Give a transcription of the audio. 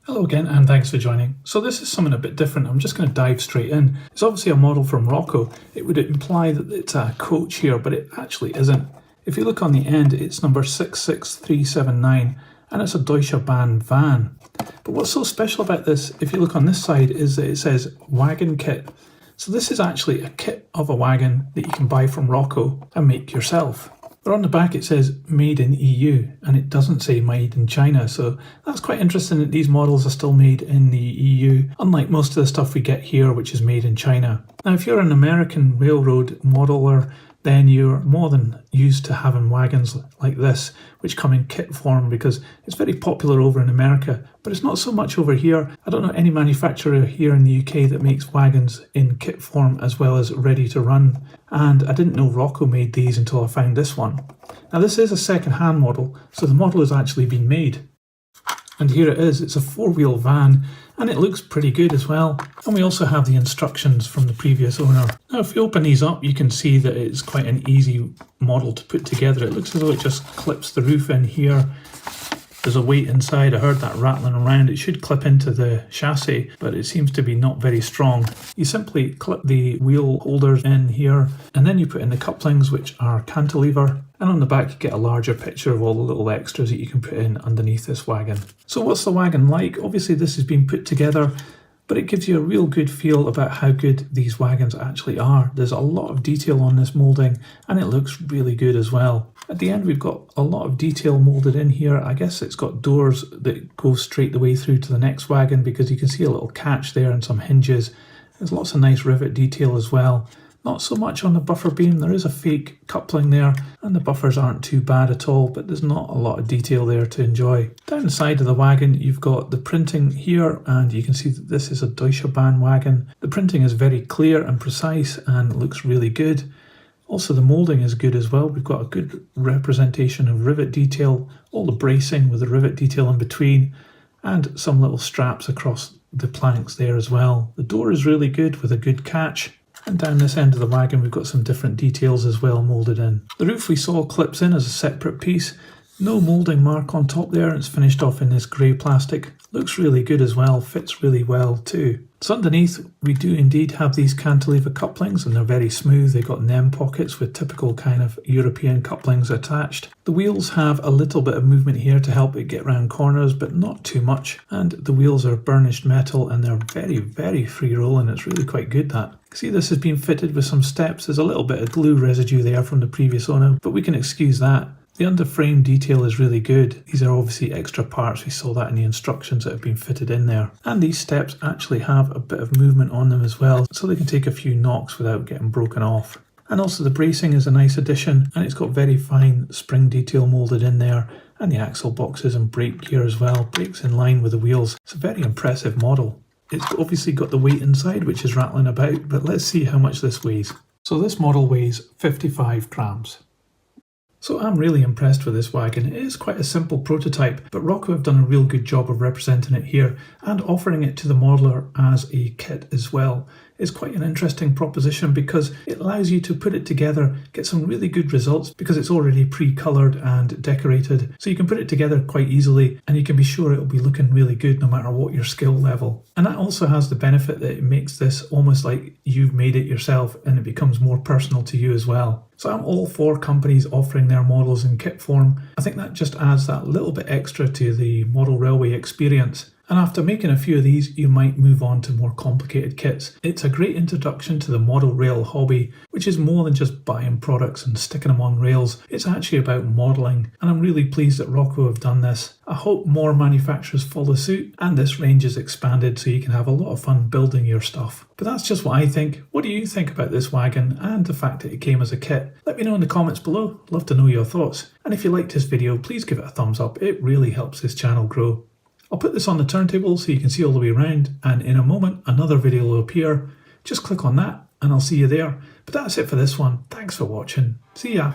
Hello again and thanks for joining. So this is something a bit different. I'm just going to dive straight in. It's obviously a model from Roco. It would imply that it's a coach here, but it actually isn't. If you look on the end, it's number 66379 and it's a Deutsche Bahn van. But what's so special about this, if you look on this side, is that it says wagon kit. So this is actually a kit of a wagon that you can buy from Roco and make yourself. But on the back it says made in EU and it doesn't say made in China, so that's quite interesting that these models are still made in the EU, unlike most of the stuff we get here which is made in China. Now if you're an American railroad modeler, then you're more than used to having wagons like this which come in kit form because it's very popular over in America, but it's not so much over here. I don't know any manufacturer here in the UK that makes wagons in kit form as well as ready to run, and I didn't know Roco made these until I found this one. Now this is a second-hand model, so the model has actually been made. And here it is, it's a four-wheel van and it looks pretty good as well. And we also have the instructions from the previous owner. Now if you open these up you can see that it's quite an easy model to put together. It looks as though it just clips the roof in here. There's a weight inside, I heard that rattling around. It should clip into the chassis, but it seems to be not very strong. You simply clip the wheel holders in here, and then you put in the couplings, which are cantilever, and on the back you get a larger picture of all the little extras that you can put in underneath this wagon. So what's the wagon like? Obviously this has been put together, but it gives you a real good feel about how good these wagons actually are. There's a lot of detail on this moulding and it looks really good as well. At the end we've got a lot of detail moulded in here. I guess it's got doors that go straight the way through to the next wagon because you can see a little catch there and some hinges. There's lots of nice rivet detail as well. Not so much on the buffer beam, there is a fake coupling there and the buffers aren't too bad at all, but there's not a lot of detail there to enjoy. Down the side of the wagon you've got the printing here and you can see that this is a Deutsche Bahn wagon. The printing is very clear and precise and looks really good. Also the moulding is good as well. We've got a good representation of rivet detail, all the bracing with the rivet detail in between and some little straps across the planks there as well. The door is really good with a good catch. And down this end of the wagon we've got some different details as well moulded in. The roof we saw clips in as a separate piece. No moulding mark on top there, it's finished off in this grey plastic. Looks really good as well, fits really well too. So underneath we do indeed have these cantilever couplings and they're very smooth. They've got NEM pockets with typical kind of European couplings attached. The wheels have a little bit of movement here to help it get around corners, but not too much. And the wheels are burnished metal and they're very free rolling. It's really quite good that. See, this has been fitted with some steps. There's a little bit of glue residue there from the previous owner, but we can excuse that. The underframe detail is really good. These are obviously extra parts. We saw that in the instructions that have been fitted in there. And these steps actually have a bit of movement on them as well, so they can take a few knocks without getting broken off. And also the bracing is a nice addition, and it's got very fine spring detail moulded in there, and the axle boxes and brake gear as well. Brakes in line with the wheels. It's a very impressive model. It's obviously got the weight inside, which is rattling about, but let's see how much this weighs. So this model weighs 55 grams. So I'm really impressed with this wagon. It is quite a simple prototype, but Roco have done a real good job of representing it here and offering it to the modeler as a kit as well. It's quite an interesting proposition because it allows you to put it together, get some really good results because it's already pre-coloured and decorated. So you can put it together quite easily and you can be sure it'll be looking really good no matter what your skill level. And that also has the benefit that it makes this almost like you've made it yourself and it becomes more personal to you as well. So I'm all for companies offering their models in kit form. I think that just adds that little bit extra to the model railway experience. And after making a few of these, you might move on to more complicated kits. It's a great introduction to the model rail hobby, which is more than just buying products and sticking them on rails. It's actually about modelling, and I'm really pleased that Roco have done this. I hope more manufacturers follow suit, and this range is expanded so you can have a lot of fun building your stuff. But that's just what I think. What do you think about this wagon and the fact that it came as a kit? Let me know in the comments below. Love to know your thoughts. And if you liked this video, please give it a thumbs up. It really helps this channel grow. I'll put this on the turntable so you can see all the way around, and in a moment another video will appear. Just click on that and I'll see you there. But that's it for this one. Thanks for watching. See ya.